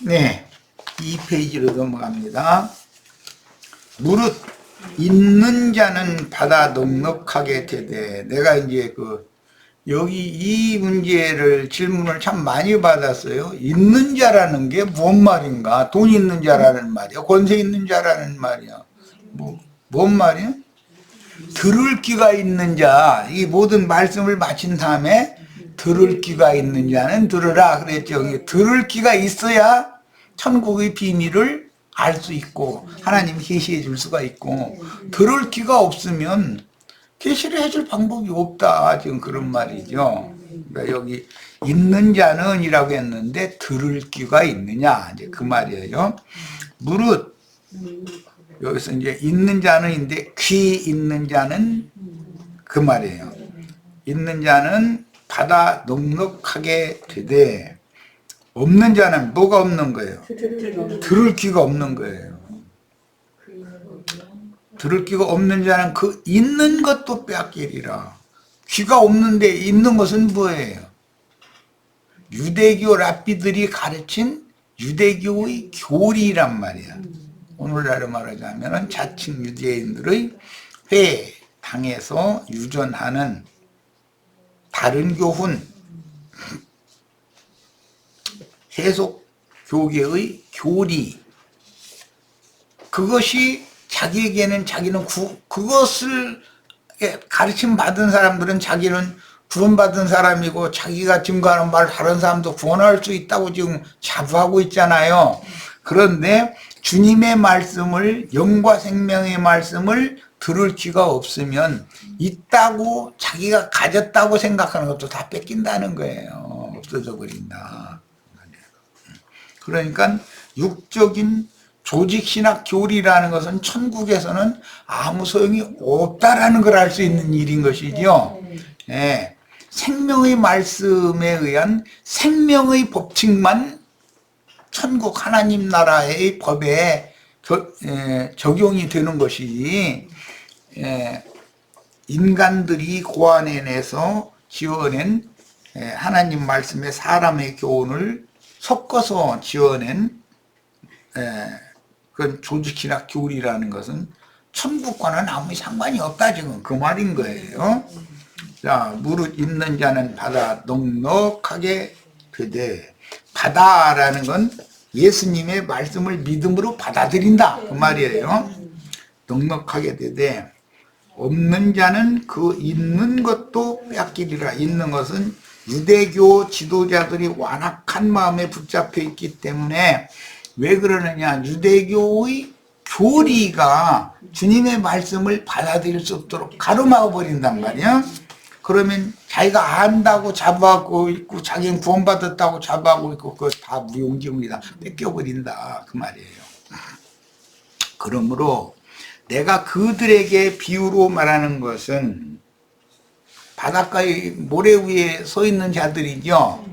네, 2페이지로 넘어갑니다. 무릇 있는 자는 받아 넉넉하게 되되, 내가 이제 여기 이 문제를 질문을 참 많이 받았어요. 있는 자라는 게 뭔 말인가? 돈 있는 자라는 말이야? 권세 있는 자라는 말이야? 뭔 말이야? 들을 귀가 있는 자, 이 모든 말씀을 마친 다음에 들을 귀가 있는 자는 들으라 그랬죠. 들을 귀가 있어야 천국의 비밀을 알 수 있고 하나님이 계시해 줄 수가 있고, 들을 귀가 없으면 계시를 해줄 방법이 없다, 지금 그런 말이죠. 그러니까 여기 있는 자는 이라고 했는데 들을 귀가 있느냐, 이제 그 말이에요. 무릇 여기서 이제 있는 자는인데 귀 있는 자는 그 말이에요. 있는 자는 받아 넉넉하게 되되, 없는 자는 뭐가 없는 거예요? 들을 귀가 없는 거예요. 들을 귀가 없는 자는 그 있는 것도 빼앗기리라. 귀가 없는데 있는 것은 뭐예요? 유대교 랍비들이 가르친 유대교의 교리란 말이야. 오늘날로 말하자면 자칭 유대인들의 회당에서 유전하는 다른 교훈, 세속 교계의 교리, 그것이 자기에게는, 자기는 그것을 가르침 받은 사람들은 자기는 구원받은 사람이고, 자기가 증거하는 말 다른 사람도 구원할 수 있다고 지금 자부하고 있잖아요. 그런데 주님의 말씀을, 영과 생명의 말씀을 들을 귀가 없으면 있다고 자기가 가졌다고 생각하는 것도 다 뺏긴다는 거예요. 없어져 버린다. 그러니까 육적인 조직신학 교리라는 것은 천국에서는 아무 소용이 없다라는 걸 알 수 있는 일인 것이죠. 예, 생명의 말씀에 의한 생명의 법칙만 천국 하나님 나라의 법에 적용이 되는 것이지, 인간들이 고안해내서 지어낸 하나님 말씀에 사람의 교훈을 섞어서 지어낸 그런 조직신학 교리라는 것은 천국과는 아무 상관이 없다, 지금 그 말인 거예요. 자, 무릇 있는 자는 받아 넉넉하게 되되, 받아라는 건 예수님의 말씀을 믿음으로 받아들인다, 그 말이에요. 넉넉하게 되되, 없는 자는 그 있는 것도 빼앗기리라. 있는 것은 유대교 지도자들이 완악한 마음에 붙잡혀 있기 때문에, 왜 그러느냐, 유대교의 교리가 주님의 말씀을 받아들일 수 없도록 가로막아 버린단 말이야. 그러면 자기가 안다고 자부하고 있고, 자기는 구원받았다고 자부하고 있고, 그거 다 무용지물이다, 뺏겨버린다, 그 말이에요. 그러므로 내가 그들에게 비유로 말하는 것은 바닷가의 모래 위에 서 있는 자들이죠.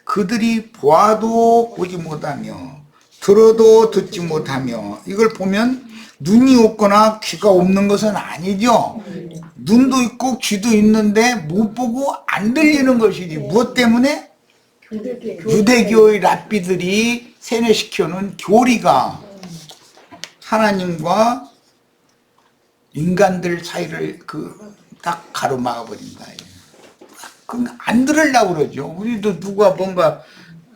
그들이 보아도 보지 못하며 들어도 듣지 못하며, 이걸 보면 눈이 없거나 귀가 없는 것은 아니죠. 눈도 있고 귀도 있는데 못 보고 안 들리는 것이지. 무엇 때문에? 유대교의 랍비들이 세뇌시켜놓은 교리가 하나님과 인간들 사이를 딱 가로막아 버린다. 그건 안 들으려고 그러죠. 우리도 누가 뭔가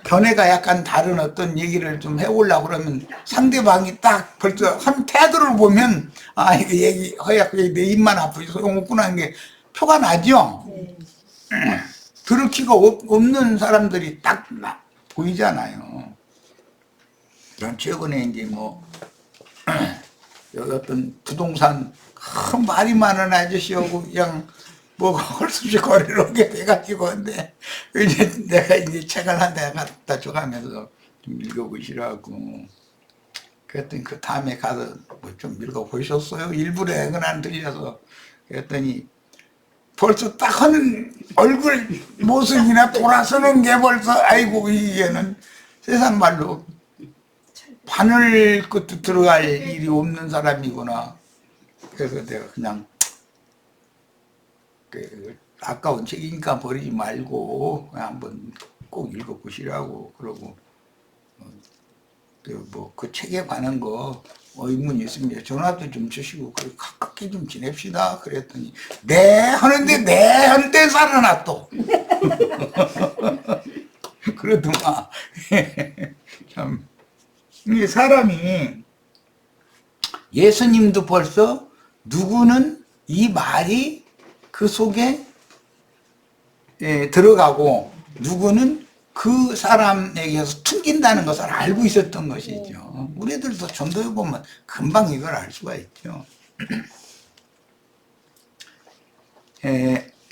견해가 약간 다른 어떤 얘기를 좀 해보려고 그러면 상대방이 딱 벌써 한 태도를 보면, 아, 이거 얘기 허약, 내 입만 아프지 소용없구나 하는 게 표가 나죠. 들을 귀가 없는 사람들이 딱 보이잖아요. 전 최근에 이제 여기 어떤 부동산 말이 많은 아저씨하고 그냥 할 수 없이 거리를 오게 돼가지고, 근데 이제 내가 이제 책을 한 대 갖다 줘가면서 좀 읽어보시라고. 그랬더니 그 다음에 가서 좀 읽어보셨어요? 일부러 애근안 들려서. 그랬더니 벌써 딱 하는 얼굴 모습이나 돌아서는 게 벌써, 아이고, 이게는 세상 말로 바늘 끝도 들어갈 일이 없는 사람이구나. 그래서 내가 그냥 아까운 책이니까 버리지 말고 그냥 한번 꼭 읽어보시라고 그러고, 그 책에 관한 거 의문이 있습니다. 전화도 좀 주시고 가깝게 좀 지냅시다. 그랬더니 네 하는데 네 하는데 살아나 또. 그러더만. 참 이 사람이 예수님도 벌써 누구는 이 말이 그 속에 들어가고 누구는 그 사람에게서 튕긴다는 것을 알고 있었던 것이죠. 우리들도 전도해 보면 금방 이걸 알 수가 있죠.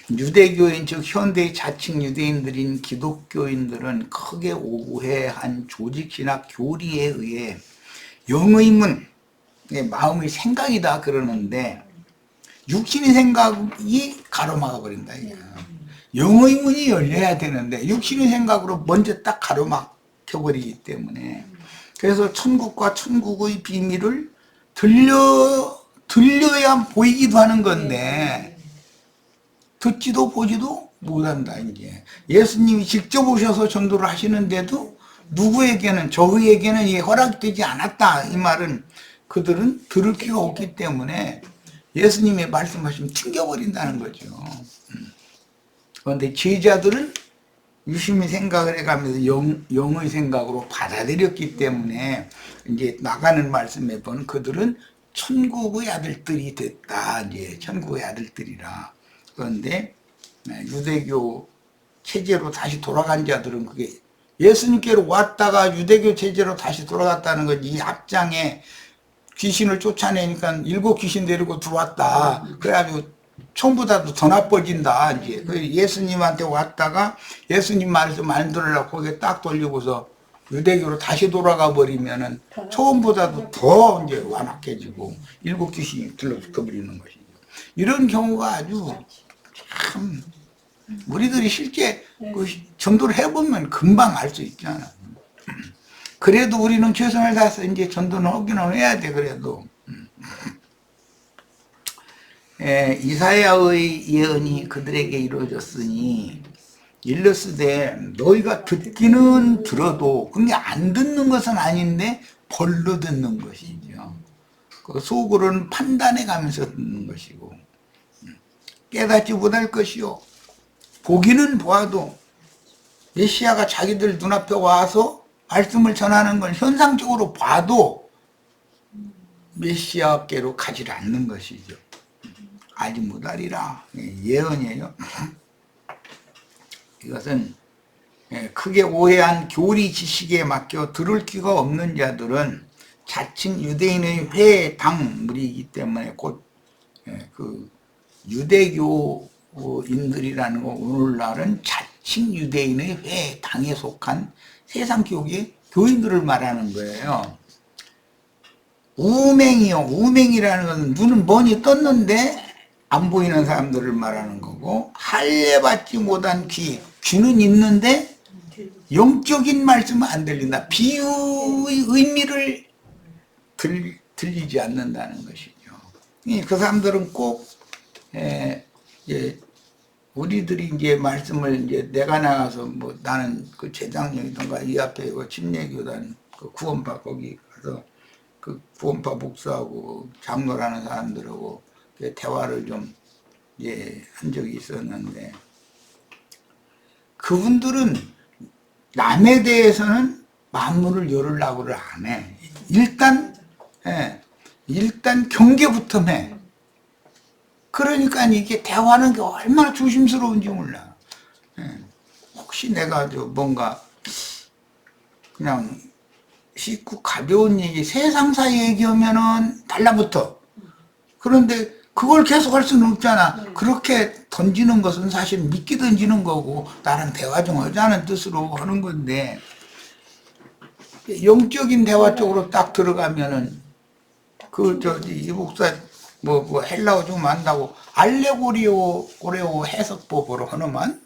유대교인 즉 현대의 자칭 유대인들인 기독교인들은 크게 오해한 조직신학 교리에 의해 영의문, 마음의 생각이다 그러는데 육신의 생각이 가로막아 버린다. 영의 문이 열려야 되는데 육신의 생각으로 먼저 딱 가로막혀 버리기 때문에 그래서 천국과 천국의 비밀을 들려야 보이기도 하는 건데 듣지도 보지도 못한다. 이제 예수님이 직접 오셔서 전도를 하시는데도 누구에게는 저희에게는 이게 허락되지 않았다. 이 말은 그들은 들을 기가 없기 때문에 예수님의 말씀하시면 튕겨버린다는 거죠. 그런데 제자들은 유심히 생각을 해가면서 영의 생각으로 받아들였기 때문에 이제 나가는 말씀에 보면 그들은 천국의 아들들이 됐다. 이제 천국의 아들들이라. 그런데 유대교 체제로 다시 돌아간 자들은 그게 예수님께로 왔다가 유대교 체제로 다시 돌아갔다는 건 이 앞장에 귀신을 쫓아내니까 7 귀신 데리고 들어왔다. 그래가지고 처음보다도 더 나빠진다. 이제 예수님한테 왔다가 예수님 말씀 안 들으려고 거기에 딱 돌리고서 유대교로 다시 돌아가 버리면은 처음보다도 더 이제 완악해지고 7 귀신이 들러붙어 버리는 것이죠. 이런 경우가 아주 참 우리들이 실제 그 전도를 해보면 금방 알 수 있잖아. 그래도 우리는 최선을 다해서 이제 전도는 하기는 해야 돼. 그래도 이사야의 예언이 그들에게 이루어졌으니 일러스되 너희가 듣기는 들어도 그게 안 듣는 것은 아닌데 벌로 듣는 것이죠. 그 속으로는 판단해 가면서 듣는 것이고 깨닫지 못할 것이요 보기는 보아도 메시아가 자기들 눈앞에 와서 말씀을 전하는 걸 현상적으로 봐도 메시아께로 가지 않는 것이죠. 알지 못하리라. 예언이에요. 이것은 크게 오해한 교리 지식에 맡겨 들을 귀가 없는 자들은 자칭 유대인의 회당물이기 때문에 곧 그 유대교인들이라는 거 오늘날은 자칭 유대인의 회당에 속한 세상 교계 교인들을 말하는 거예요. 우맹이요. 우맹이라는 건 눈은 뻔히 떴는데 안 보이는 사람들을 말하는 거고 할례 받지 못한 귀는 있는데 영적인 말씀은 안 들린다. 비유의 의미를 들리지 않는다는 것이죠. 그 사람들은 꼭 우리들이 이제 말씀을 이제 내가 나가서 뭐 나는 그 재장령이던가 이 앞에 그 침례교단 그 구원파 거기 가서 그 구원파 목사하고 장로라는 사람들하고 대화를 좀 한 적이 있었는데 그분들은 남에 대해서는 만물을 열으려고를 안 해. 일단 경계부터 해. 그러니까 이게 대화하는 게 얼마나 조심스러운지 몰라. 혹시 내가 뭔가 그냥 쉽고 가벼운 얘기, 세상사 얘기하면은 달라붙어. 그런데 그걸 계속 할 수는 없잖아. 그렇게 던지는 것은 사실 믿기 던지는 거고 나랑 대화 좀 하자는 뜻으로 하는 건데 영적인 대화 쪽으로 딱 들어가면은 이 목사 뭐 헬라어 좀 안다고 알레고리오 해석법으로 하는만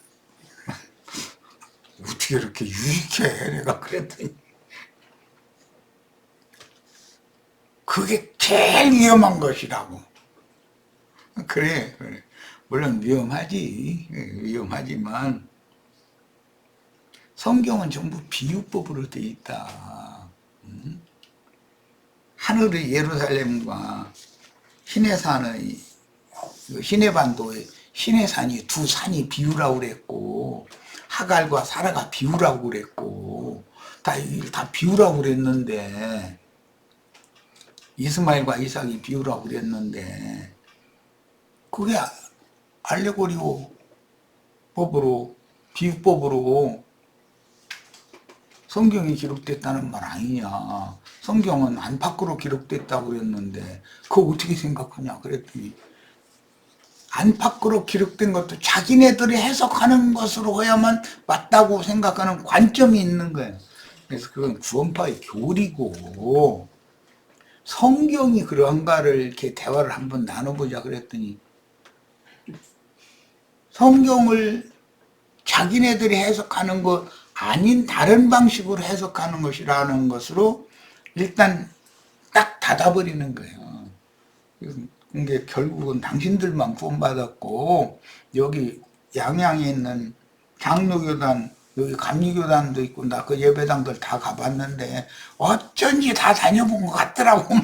어떻게 이렇게 유익해 내가 그랬더니 그게 제일 위험한 것이라고. 그래. 물론 위험하지만 성경은 전부 비유법으로 되어 있다. 하늘의 예루살렘과 시내산의 시내반도의 시내산이 두 산이 비유라고 그랬고, 하갈과 사라가 비유라고 그랬고, 다 비유라고 그랬는데, 이스마엘과 이삭이 비유라고 그랬는데, 그게 알레고리오 법으로, 비유법으로 성경이 기록됐다는 말 아니냐. 성경은 안팎으로 기록됐다고 그랬는데 그거 어떻게 생각하냐 그랬더니, 안팎으로 기록된 것도 자기네들이 해석하는 것으로 해야만 맞다고 생각하는 관점이 있는 거예요. 그래서 그건 구원파의 교리고, 성경이 그런가를 이렇게 대화를 한번 나눠보자 그랬더니, 성경을 자기네들이 해석하는 것 아닌 다른 방식으로 해석하는 것이라는 것으로 일단 딱 닫아버리는 거예요. 그게 결국은 당신들만 구원받았고, 여기 양양에 있는 장로교단, 여기 감리교단도 있고, 나 그 예배당들 다 가봤는데 어쩐지 다 다녀본 것 같더라고.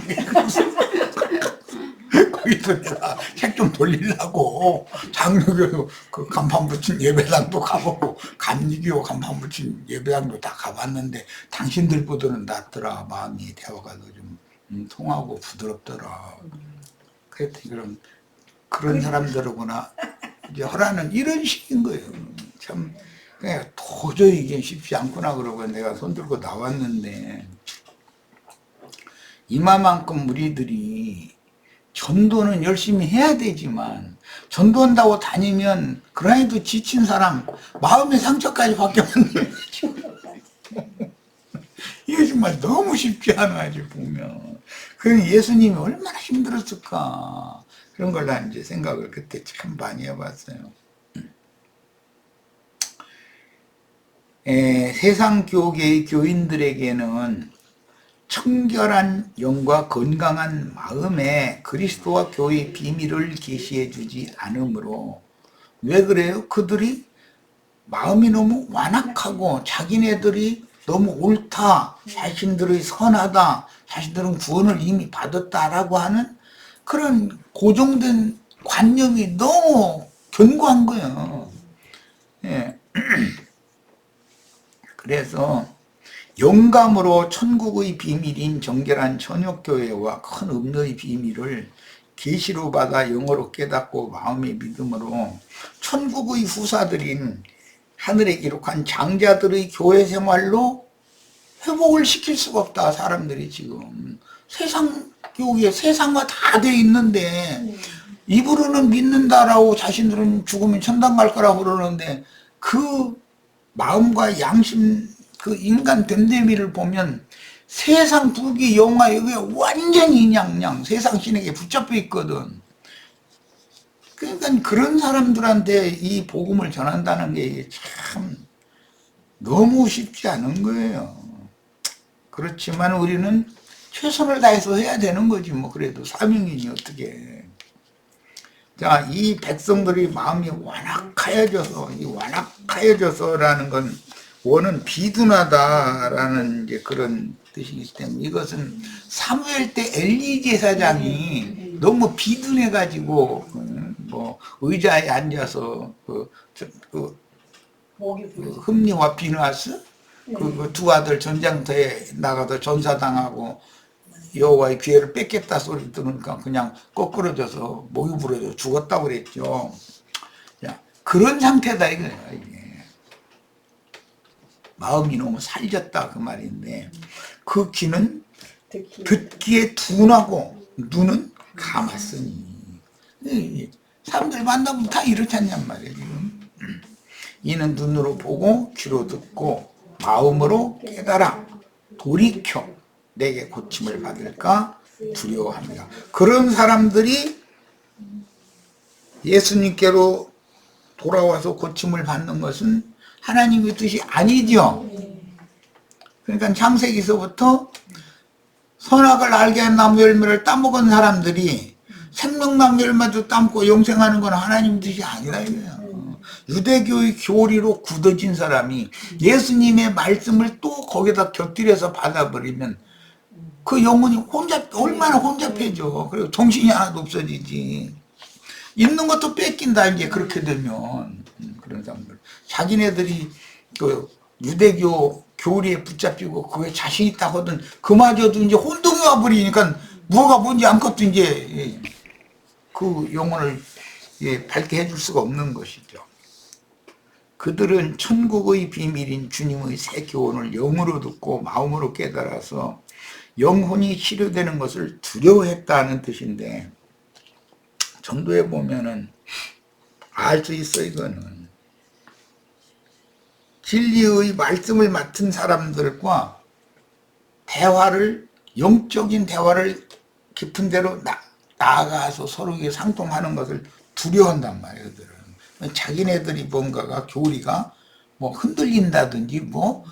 거기서 내가 책 좀 돌리려고 장로교 그 간판 붙인 예배당도 가보고, 감리교 간판 붙인 예배당도 다 가봤는데 당신들보다는 낫더라. 마음이 대화가 더 좀 통하고 부드럽더라. 그랬더니 그런 사람들하고나 이제 하라는 이런 식인 거예요. 참 그냥 도저히 이게 쉽지 않구나 그러고 내가 손들고 나왔는데, 이마만큼 우리들이 전도는 열심히 해야 되지만, 전도한다고 다니면 그라이도 지친 사람 마음의 상처까지 받게 만드는 거죠. 이게 정말 너무 쉽지 않아 이제 보면. 그 예수님이 얼마나 힘들었을까, 그런 걸 난 이제 생각을 그때 참 많이 해봤어요. 세상 교계의 교인들에게는 청결한 영과 건강한 마음에 그리스도와 교회의 비밀을 계시해 주지 않으므로, 왜 그래요? 그들이 마음이 너무 완악하고 자기네들이 너무 옳다, 자신들의 선하다, 자신들은 구원을 이미 받았다라고 하는 그런 고정된 관념이 너무 견고한 거예요. 예. 그래서 영감으로 천국의 비밀인 정결한 천육교회와 큰 음료의 비밀을 계시로 받아 영어로 깨닫고 마음의 믿음으로 천국의 후사들인 하늘에 기록한 장자들의 교회 생활로 회복을 시킬 수가 없다. 사람들이 지금 세상 교회 세상과 다 돼 있는데, 입으로는 믿는다라고 자신들은 죽으면 천당 갈 거라고 그러는데, 그 마음과 양심, 그 인간 됨됨이를 보면 세상 부귀 영화 여기 완전히 그냥 세상 신에게 붙잡혀 있거든. 그러니까 그런 사람들한테 이 복음을 전한다는 게 참 너무 쉽지 않은 거예요. 그렇지만 우리는 최선을 다해서 해야 되는 거지 뭐. 그래도 사명이니 어떻게. 자, 이 백성들이 마음이 완악하여져서, 이 완악하여져서라는 건 원은 비둔하다라는 이제 그런 뜻이기 때문에, 이것은 사무엘 때 엘리 제사장이 너무 비둔해가지고 뭐 의자에 앉아서 흠니와 비누아스 그 두 아들 전장터에 나가서 전사당하고 여호와의 기회를 뺏겠다 소리 들으니까 그냥 거꾸러져서 목이 부러져 죽었다고 그랬죠. 자, 그런 상태다 이거예요. 이게. 마음이 너무 살졌다 그 말인데, 그 귀는 듣기에 둔하고 눈은 감았으니. 사람들 만나면 다 이렇지 않냔 말이에요 지금. 이는 눈으로 보고 귀로 듣고 마음으로 깨달아 돌이켜 내게 고침을 받을까 두려워합니다. 그런 사람들이 예수님께로 돌아와서 고침을 받는 것은 하나님의 뜻이 아니죠. 그러니까 창세기서부터 선악을 알게 한 나무 열매를 따먹은 사람들이 생명나무 열매도 따먹고 영생하는 건 하나님 뜻이 아니라 이거예요. 유대교의 교리로 굳어진 사람이 예수님의 말씀을 또 거기다 곁들여서 받아버리면 그 영혼이 얼마나 혼잡해져. 그리고 정신이 하나도 없어지지. 있는 것도 뺏긴다, 이제 그렇게 되면. 그런 사람들. 자기네들이 그 유대교 교리에 붙잡히고 그게 자신 있다고 하든 그마저도 이제 혼동이 와버리니까 뭐가 뭔지 아무것도 이제 그 영혼을 밝게 해줄 수가 없는 것이죠. 그들은 천국의 비밀인 주님의 새 교훈을 영으로 듣고 마음으로 깨달아서 영혼이 치료되는 것을 두려워했다는 뜻인데, 전도에 보면은 알 수 있어. 이거는 진리의 말씀을 맡은 사람들과 대화를, 영적인 대화를 깊은 데로 나아가서 서로에게 상통하는 것을 두려워한단 말이에요. 그들은. 자기네들이 뭔가가 교리가 뭐 흔들린다든지 뭐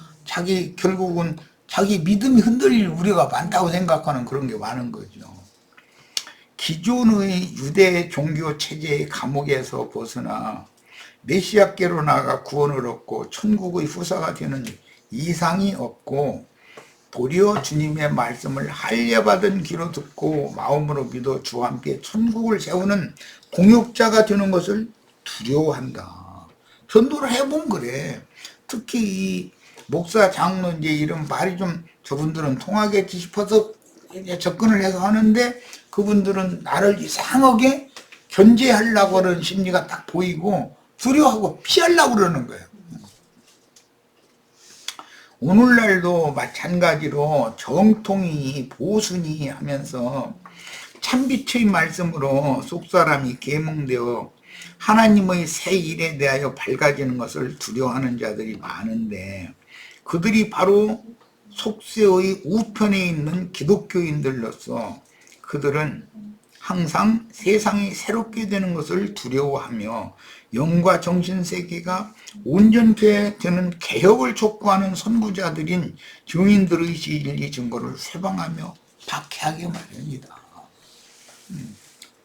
결국은 자기 믿음이 흔들릴 우려가 많다고 생각하는 그런 게 많은 거죠. 기존의 유대 종교 체제의 감옥에서 벗어나 메시아께로 나아가 구원을 얻고 천국의 후사가 되는 이상이 없고, 도리어 주님의 말씀을 할례받은 귀로 듣고 마음으로 믿어 주와 함께 천국을 세우는 공역자가 되는 것을 두려워한다. 전도를 해본 그래. 특히 이 목사, 장로 이제 이런 말이 좀 저분들은 통하겠지 싶어서 이제 접근을 해서 하는데, 그분들은 나를 이상하게 견제하려고 하는 심리가 딱 보이고 두려워하고 피하려고 그러는 거예요. 오늘날도 마찬가지로 정통이 보순이 하면서 참빛의 말씀으로 속사람이 계몽되어 하나님의 새 일에 대하여 밝아지는 것을 두려워하는 자들이 많은데, 그들이 바로 속세의 우편에 있는 기독교인들로서 그들은 항상 세상이 새롭게 되는 것을 두려워하며 영과 정신세계가 온전케 되는 개혁을 촉구하는 선구자들인 증인들의 진리 증거를 회방하며 박해하게 마련이다.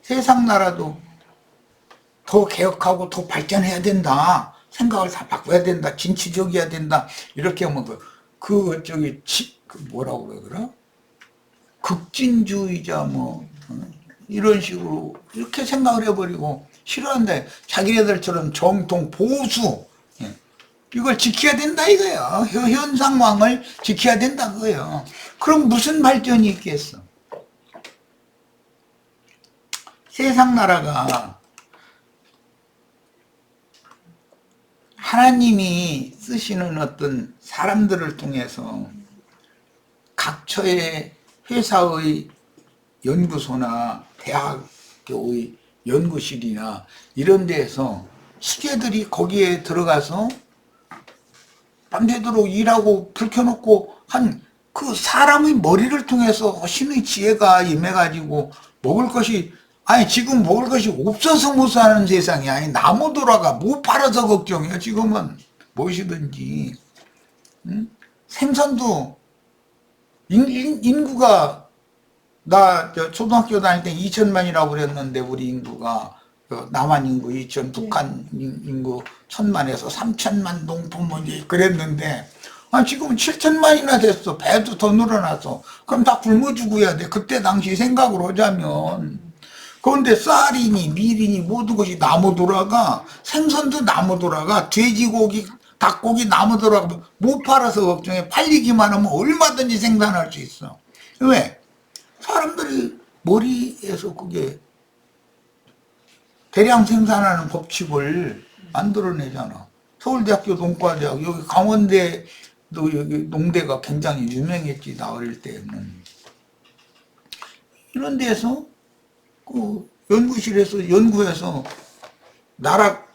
세상 나라도 더 개혁하고 더 발전해야 된다. 생각을 다 바꿔야 된다. 진취적이어야 된다. 이렇게 하면 뭐라고 그러더라? 극진주의자 이런 식으로 이렇게 생각을 해버리고 싫어한다. 자기네들처럼 정통 보수 이걸 지켜야 된다 이거예요. 현 상황을 지켜야 된다 그거예요. 그럼 무슨 발전이 있겠어? 세상 나라가 하나님이 쓰시는 어떤 사람들을 통해서 각처의 회사의 연구소나 대학교의 연구실이나 이런 데에서 수재들이 거기에 들어가서 밤새도록 일하고 불 켜놓고 한 그 사람의 머리를 통해서 신의 지혜가 임해가지고 지금 먹을 것이 없어서 못 사는 세상이 아니, 나무 돌아가 못 팔아서 걱정이야. 지금은 무엇이든지. 생선도 인구가 나 초등학교 다닐 때 2천만이라고 그랬는데 우리 인구가 남한 인구 2천, 북한 인구 1,000만에서 3천만 농촌 그랬는데 지금은 7천만이나 됐어. 배도 더 늘어나서. 그럼 다 굶어 죽어야 돼. 그때 당시 생각을 하자면. 그런데 쌀이니 밀이니 모든 것이 나무 돌아가. 생선도 나무 돌아가. 돼지고기, 닭고기 나무 돌아가. 못 팔아서 걱정해. 팔리기만 하면 얼마든지 생산할 수 있어. 왜? 사람들이 머리에서 그게 대량 생산하는 법칙을 만들어내잖아. 서울대학교 농과대학, 여기 강원대도 여기 농대가 굉장히 유명했지, 나 어릴 때는. 이런 데서 그 연구실에서 연구해서 나락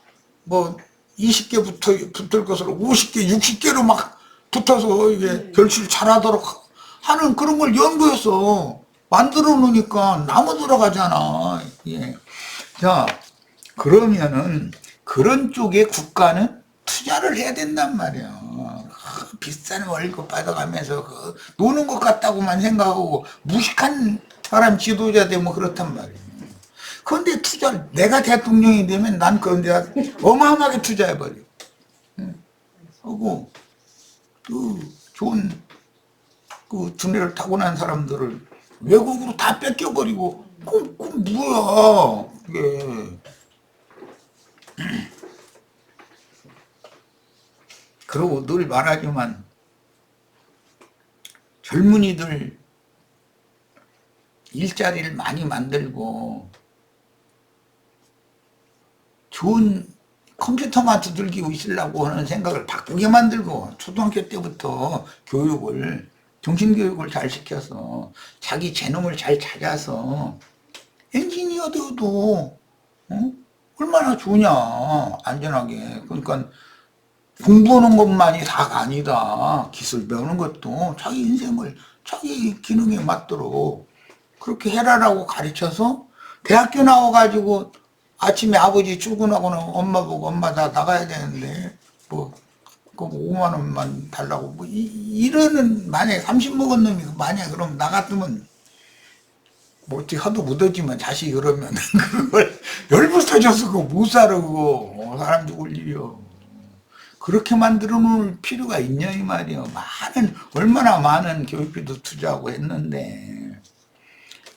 20개 붙을 것을 50개, 60개로 막 붙어서 이게 결실 잘하도록 하는 그런 걸 연구해서 만들어 놓으니까 나무 들어가잖아. 예. 자, 그러면은 그런 쪽에 국가는 투자를 해야 된단 말이야. 비싼 월급 받아가면서 노는 것 같다고만 생각하고 무식한 사람 지도자 되면 그렇단 말이야. 그런데 투자를, 내가 대통령이 되면 난 그런데 어마어마하게 투자해버려. 하고, 좋은, 두뇌를 타고난 사람들을 외국으로 다 뺏겨버리고, 그 뭐야, 그게. 그러고 늘 말하지만, 젊은이들 일자리를 많이 만들고 좋은 컴퓨터만 두들기고 있으려고 하는 생각을 바꾸게 만들고 초등학교 때부터 교육을 정신교육을 잘 시켜서 자기 재능을 잘 찾아서 엔지니어 되어도 얼마나 좋냐 안전하게. 그러니까 공부하는 것만이 다가 아니다. 기술 배우는 것도 자기 인생을 자기 기능에 맞도록 그렇게 해라라고 가르쳐서 대학교 나와가지고 아침에 아버지 출근하고는 엄마 보고 엄마 나 나가야 되는데 뭐 5만 원만 달라고 뭐 이러는 만약에 30 먹은 놈이 만약에 그럼 나 같으면 뭐 어떻게 하도 묻었지만 자식이 그러면 그걸 열부터져서 그거 못 살아 그거 사람 죽을 일이요. 그렇게 만들어 놓을 필요가 있냐 이 말이요. 얼마나 많은 교육비도 투자하고 했는데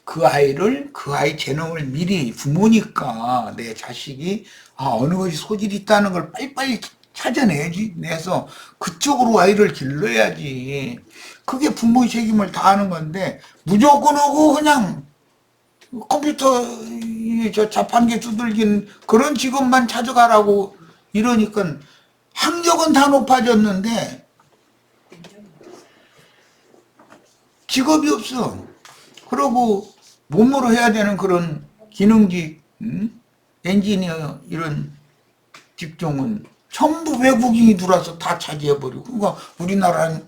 그 아이 재능을 미리 부모니까 내 자식이 어느 것이 소질이 있다는 걸 빨리빨리 찾아내야지. 내서 그쪽으로 아이를 길러야지. 그게 부모의 책임을 다하는 건데 무조건 하고 그냥 컴퓨터 저 자판기 두들긴 그런 직업만 찾아가라고 이러니까 학력은 다 높아졌는데 직업이 없어. 그러고 몸으로 해야 되는 그런 기능직, 엔지니어 이런 직종은 전부 외국인이 들어와서 다 차지해버리고 그러니까 우리나라는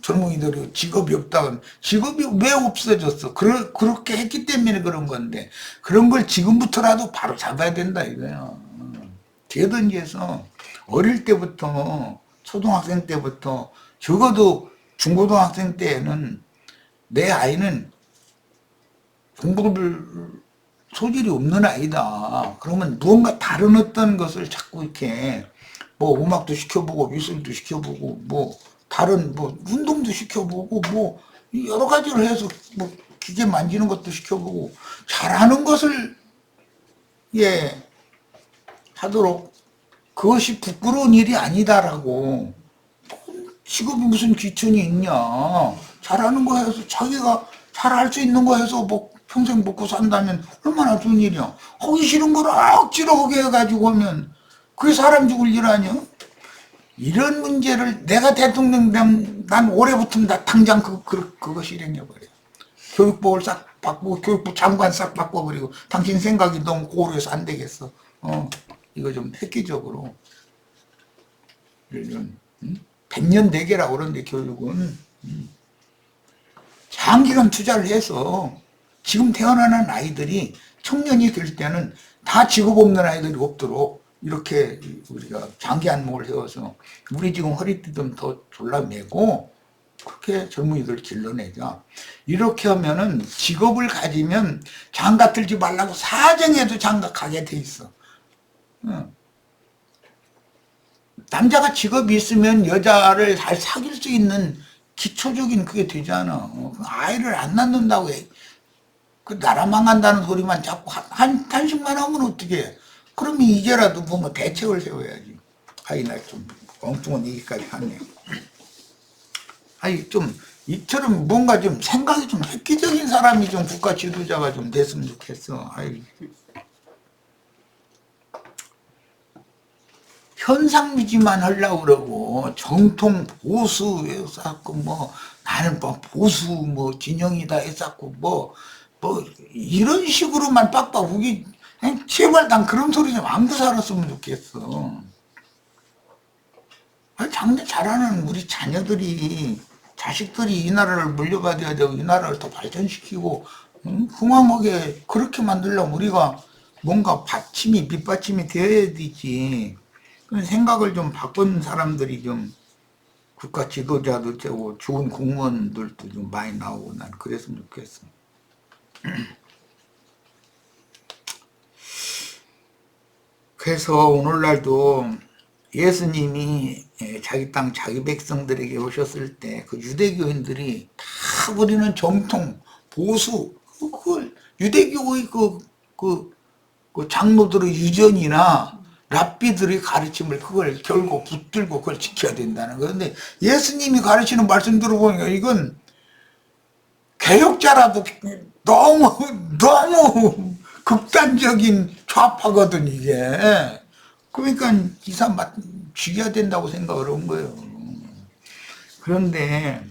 젊은이들이 직업이 없다고 직업이 왜 없어졌어? 그렇게 했기 때문에 그런 건데 그런 걸 지금부터라도 바로 잡아야 된다 이거야. 되든지 해서 어릴 때부터 초등학생 때부터 적어도 중고등학생 때에는 내 아이는 공부를 소질이 없는 아이다. 그러면 무언가 다른 어떤 것을 자꾸 이렇게 뭐 음악도 시켜보고 미술도 시켜보고 뭐 다른 뭐 운동도 시켜보고 뭐 여러 가지를 해서 뭐 기계 만지는 것도 시켜보고 잘하는 것을 하도록 그것이 부끄러운 일이 아니다라고. 직업이 무슨 귀천이 있냐. 잘하는 거 해서 자기가 잘할 수 있는 거 해서 뭐 평생 먹고 산다면 얼마나 좋은 일이야. 하기 싫은 걸 억지로 하게 해가지고 하면 그게 사람 죽을 일 아니야? 이런 문제를 내가 대통령 되면 난 올해부터 나 당장 그거 실행해버려. 교육부를 싹 바꾸고 교육부 장관 싹 바꿔버리고 당신 생각이 너무 고루해서 안 되겠어. 이거 좀 획기적으로 이런 100년 대계라고 그러는데 교육은 장기간 투자를 해서 지금 태어나는 아이들이 청년이 될 때는 다 직업 없는 아이들이 없도록 이렇게 우리가 장기 안목을 세워서 우리 지금 허리띠 좀 더 졸라매고 그렇게 젊은이들 길러내자. 이렇게 하면은 직업을 가지면 장가 들지 말라고 사정해도 장가 가게 돼 있어. 남자가 직업이 있으면 여자를 잘 사귈 수 있는 기초적인 그게 되잖아. 아이를 안 낳는다고 해. 그 나라 망한다는 소리만 자꾸 한식만 하면 어떻게 해. 그러면 이제라도 뭐 대책을 세워야지. 나 좀 엉뚱한 얘기까지 하네. 좀 이처럼 뭔가 좀 생각이 좀 획기적인 사람이 좀 국가 지도자가 좀 됐으면 좋겠어. 현상 유지만 하려고 그러고 정통 보수 해갖고 뭐 나는 뭐 보수 뭐 진영이다 해갖고 뭐 이런 식으로만 빡빡 우기 제발 난 그런 소리 좀 안 하고 살았으면 좋겠어. 장래 잘하는 우리 자녀들이 자식들이 이 나라를 물려받아야 되고 이 나라를 더 발전시키고 흥황하게 그렇게 만들려면 우리가 뭔가 밑받침이 되어야 되지. 생각을 좀 바꾼 사람들이 좀 국가 지도자도 되고 좋은 공무원들도 좀 많이 나오고 난 그랬으면 좋겠어. 그래서 오늘날도 예수님이 자기 땅 자기 백성들에게 오셨을 때 그 유대교인들이 다 부리는 정통 보수 그걸 유대교의 그 장로들의 유전이나 랍비들의 가르침을 그걸 결국 붙들고 그걸 지켜야 된다는 거예요. 근데 예수님이 가르치는 말씀 들어보니까 이건 개혁자라도 너무 극단적인 좌파거든 이게. 그러니까 이 사람 죽여야 된다고 생각을 한 거예요. 그런데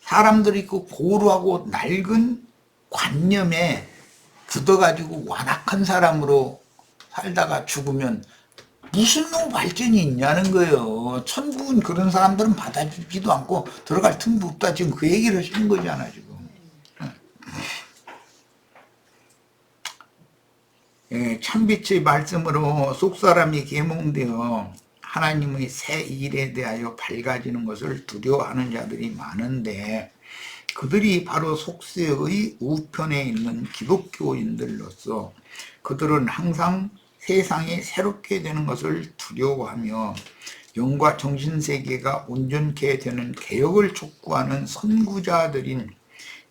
사람들이 그 고루하고 낡은 관념에 굳어가지고 완악한 사람으로 살다가 죽으면 무슨 발전이 있냐는 거예요. 천국은 그런 사람들은 받아주지도 않고 들어갈 틈도 없다. 지금 그 얘기를 하시는 거잖아 지금. 참빛의 말씀으로 속사람이 계몽되어 하나님의 새 일에 대하여 밝아지는 것을 두려워하는 자들이 많은데 그들이 바로 속세의 우편에 있는 기독교인들로서 그들은 항상 세상이 새롭게 되는 것을 두려워하며 영과 정신세계가 온전케 되는 개혁을 촉구하는 선구자들인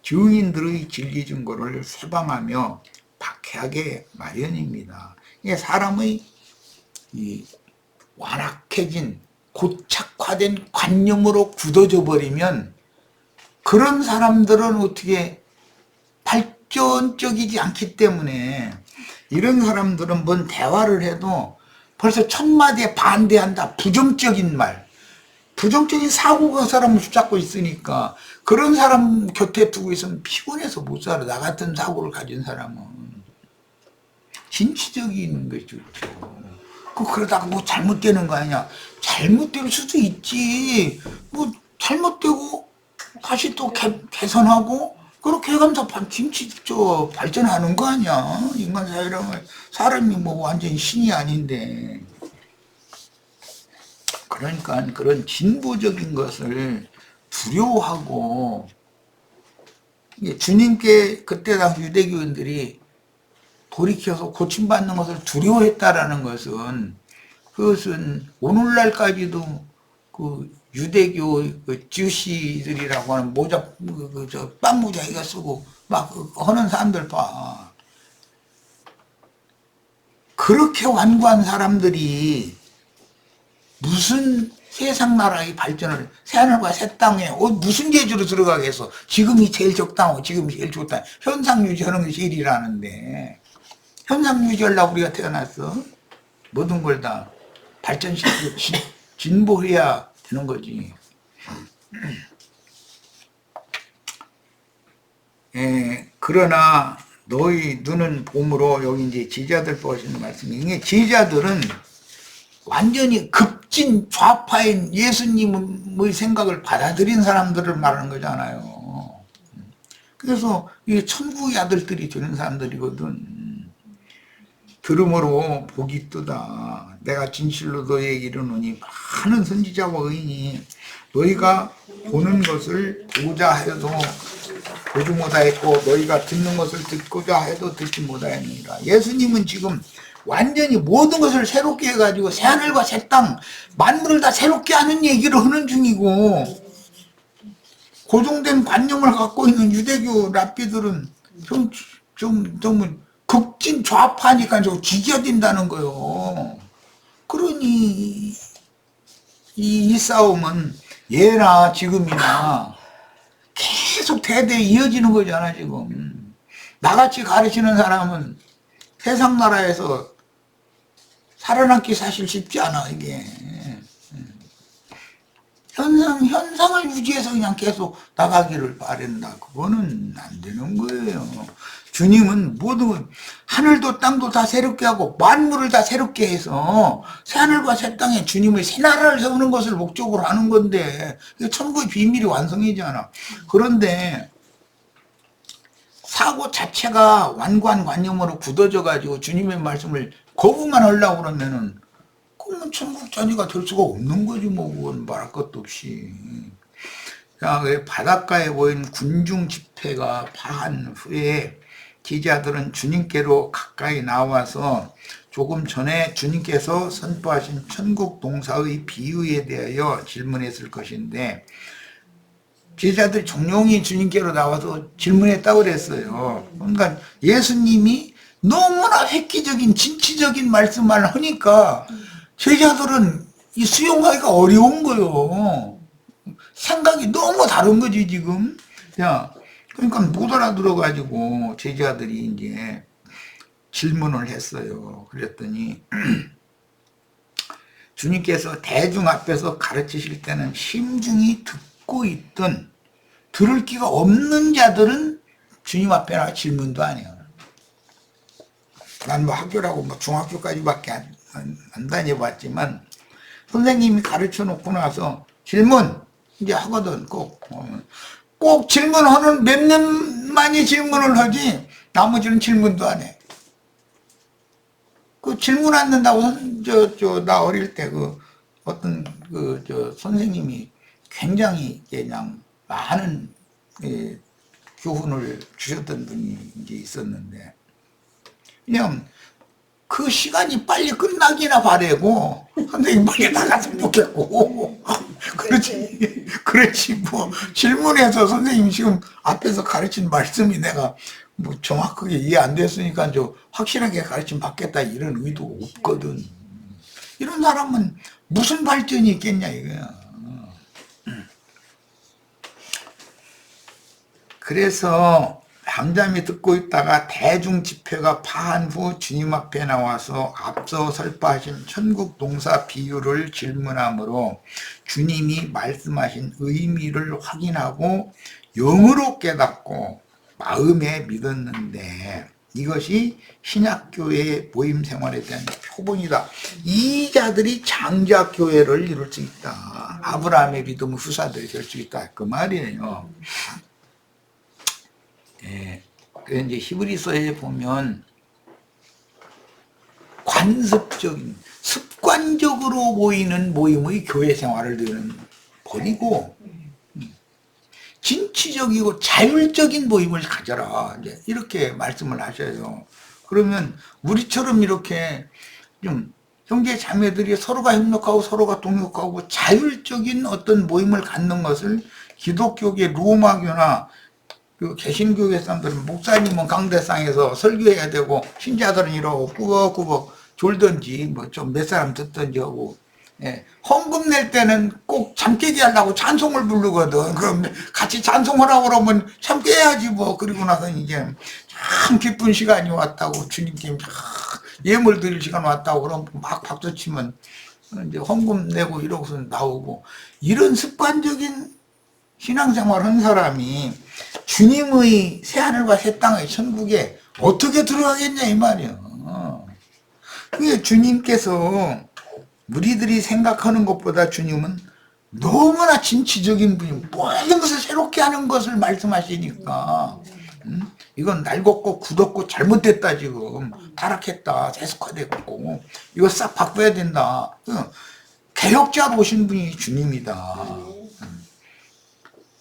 증인들의 진리 증거를 쇠방하며 박해하게 마련입니다. 이게 사람의 이 완악해진 고착화된 관념으로 굳어져 버리면 그런 사람들은 어떻게 발전적이지 않기 때문에 이런 사람들은 뭔 대화를 해도 벌써 첫 마디에 반대한다. 부정적인 말. 부정적인 사고가 사람을 붙잡고 있으니까 그런 사람 곁에 두고 있으면 피곤해서 못 살아. 나 같은 사고를 가진 사람은. 진취적인 것이 좋죠. 그러다가 뭐 잘못되는 거 아니냐. 잘못될 수도 있지. 뭐 잘못되고 다시 또 개선하고 그렇게 해가면서 발전하는 거 아니야. 인간 사회라면 사람이 뭐 완전히 신이 아닌데. 그러니까 그런 진보적인 것을 두려워하고 주님께 그때 당시 유대교인들이 돌이켜서 고침받는 것을 두려워했다라는 것은 그것은 오늘날까지도 그 유대교 그 주시들이라고 하는 모자 빵무자기가 쓰고 막 하는 사람들 봐. 그렇게 완고한 사람들이 무슨 세상 나라의 발전을 새하늘과 새 땅에 무슨 계주로 들어가겠어. 지금이 제일 적당하고 지금이 제일 좋다. 현상 유지하는 것이 일이라는데 현상 유지하려고 우리가 태어났어. 모든 걸 다 발전시키고 진보해야 되는 거지. 그러나 너희 눈은 봄으로 여기 이제 제자들 보시는 말씀이 이게 제자들은 완전히 극진 좌파인 예수님의 생각을 받아들인 사람들을 말하는 거잖아요. 그래서 이게 천국의 아들들이 되는 사람들이거든. 들음으로 복이 뜨다. 내가 진실로 너희에게 이르노니 많은 선지자와 의인이 너희가 보는 것을 보고자 해도 보지 못하였고 너희가 듣는 것을 듣고자 해도 듣지 못하였느니라. 예수님은 지금 완전히 모든 것을 새롭게 해가지고 새하늘과 새 땅 만물을 다 새롭게 하는 얘기를 하는 중이고 고정된 관념을 갖고 있는 유대교 랍비들은 좀 극진 좌파니까 좀 지켜진다는 거요. 그러니 이 싸움은 예나 지금이나 계속 대대 이어지는 거잖아 지금. 나같이 가르치는 사람은 세상 나라에서 살아남기 사실 쉽지 않아 이게. 현상을 유지해서 그냥 계속 나가기를 바란다. 그거는 안 되는 거예요. 주님은 모든 하늘도 땅도 다 새롭게 하고 만물을 다 새롭게 해서 새하늘과 새 땅에 주님의 새 나라를 세우는 것을 목적으로 하는 건데 천국의 비밀이 완성이잖아. 그런데 사고 자체가 완고한 관념으로 굳어져 가지고 주님의 말씀을 거부만 하려고 그러면은 그러면 천국 자녀가 될 수가 없는 거지 뭐. 그건 말할 것도 없이. 바닷가에 모인 군중 집회가 파한 후에 제자들은 주님께로 가까이 나와서 조금 전에 주님께서 선포하신 천국 동사의 비유에 대하여 질문했을 것인데, 제자들이 종용이 주님께로 나와서 질문했다고 그랬어요. 그러니까 예수님이 너무나 획기적인 진취적인 말씀을 하니까 제자들은 이 수용하기가 어려운 거요. 생각이 너무 다른 거지 지금. 야, 그러니까 못 알아들어가지고 제자들이 이제 질문을 했어요. 그랬더니 주님께서 대중 앞에서 가르치실 때는 심중히 듣고 있던, 들을 기가 없는 자들은 주님 앞에 나와 질문도 안 해요. 난 뭐 학교라고 뭐 중학교까지밖에 안 다녀봤지만 선생님이 가르쳐 놓고 나서 질문 이제 하거든. 꼭 질문하는 몇 년만이 질문을 하지 나머지는 질문도 안 해. 그 질문 안 된다고 나 어릴 때 어떤 선생님이 굉장히 그냥 많은 교훈을 주셨던 분이 이제 있었는데, 그냥 그 시간이 빨리 끝나기나 바라고 선생님 빨리 나갔으면 좋겠고 그렇지 뭐 질문해서 선생님이 지금 앞에서 가르친 말씀이 내가 뭐 정확하게 이해 안 됐으니까 좀 확실하게 가르침 받겠다 이런 의도 없거든. 이런 사람은 무슨 발전이 있겠냐 이거야. 그래서 잠잠히 듣고 있다가 대중 집회가 파한 후 주님 앞에 나와서 앞서 설파하신 천국 동사 비유를 질문하므로 주님이 말씀하신 의미를 확인하고 영으로 깨닫고 마음에 믿었는데, 이것이 신약교회의 모임 생활에 대한 표본이다. 이 자들이 장자교회를 이룰 수 있다. 아브라함의 믿음 후사들이 될 수 있다. 그 말이에요. 예. 그래서 이제 히브리서에 보면 관습적인, 습관적으로 보이는 모임의 교회 생활을 너는 버리고 진취적이고 자율적인 모임을 가져라. 이제 이렇게 말씀을 하셔요. 그러면 우리처럼 이렇게 좀 형제 자매들이 서로가 협력하고 서로가 동역하고 자율적인 어떤 모임을 갖는 것을 기독교계 로마교나 그 개신교회 사람들은 목사님은 강대상에서 설교해야 되고 신자들은 이러고 꾸벅꾸벅 졸든지 뭐 좀 몇 사람 듣든지 하고, 예. 헌금 낼 때는 꼭 잠 깨게 하려고 찬송을 부르거든. 그럼 같이 찬송하라고 그러면 참 깨야지 뭐. 그리고 나서 이제 참 기쁜 시간이 왔다고, 주님께 예물 드릴 시간 왔다고 그러면 막 박수 치면 이제 헌금 내고 이러고서 나오고, 이런 습관적인 신앙생활 한 사람이 주님의 새하늘과 새 땅의 천국에 어떻게 들어가겠냐 이 말이야. 그게 주님께서 우리들이 생각하는 것보다 주님은 너무나 진취적인 분이 모든 것을 새롭게 하는 것을 말씀하시니까, 이건 낡았고 굳었고 잘못됐다, 지금 타락했다, 세속화됐고 이거 싹 바꿔야 된다. 개혁자 보신 분이 주님이다.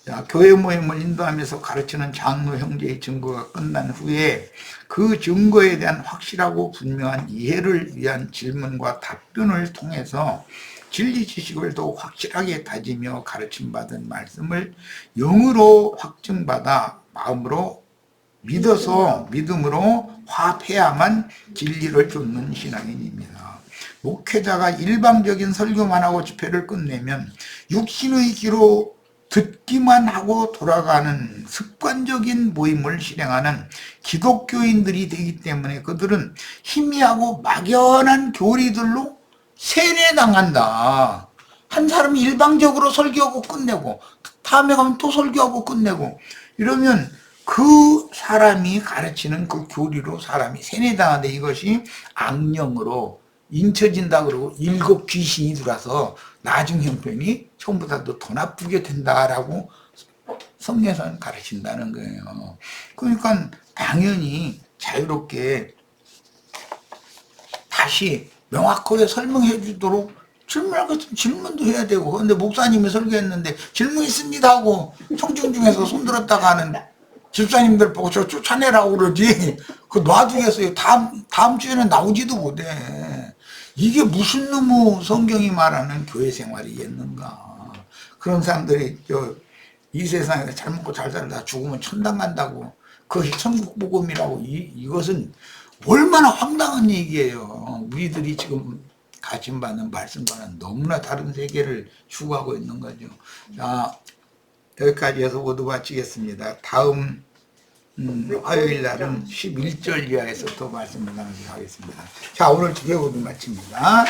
자, 교회 모임을 인도하면서 가르치는 장로 형제의 증거가 끝난 후에 그 증거에 대한 확실하고 분명한 이해를 위한 질문과 답변을 통해서 진리 지식을 더 확실하게 다지며 가르침받은 말씀을 영으로 확증받아 마음으로 믿음으로 화합해야만 진리를 쫓는 신앙인입니다. 목회자가 일방적인 설교만 하고 집회를 끝내면 육신의 귀로 듣기만 하고 돌아가는 습관적인 모임을 실행하는 기독교인들이 되기 때문에 그들은 희미하고 막연한 교리들로 세뇌당한다. 한 사람이 일방적으로 설교하고 끝내고 다음에 가면 또 설교하고 끝내고 이러면 그 사람이 가르치는 그 교리로 사람이 세뇌당하는데, 이것이 악령으로 인쳐진다 그러고 일곱 귀신이 들어와서 나중 형편이 처음보다도 더 나쁘게 된다라고 성경에서는 가르친다는 거예요. 그러니까 당연히 자유롭게 다시 명확하게 설명해 주도록 질문할 것 같으면 질문도 해야 되고, 근데 목사님이 설교했는데 질문 있습니다 하고 청중 중에서 손 들었다가 하는 집사님들 보고 저 쫓아내라고 그러지. 그 놔두겠어요. 다음 주에는 나오지도 못해. 이게 무슨 놈의 성경이 말하는 교회 생활이겠는가. 그런 사람들이 이 세상에서 잘 먹고 잘 살다 죽으면 천당 간다고. 그것이 천국 복음이라고. 이것은 얼마나 황당한 얘기예요. 우리들이 지금 가짐받는 말씀과는 너무나 다른 세계를 추구하고 있는 거죠. 자, 여기까지 해서 모두 마치겠습니다. 다음 화요일 날은 11절 이하에서 더 말씀을 나누도록 하겠습니다. 자, 오늘 기회 모두 마칩니다.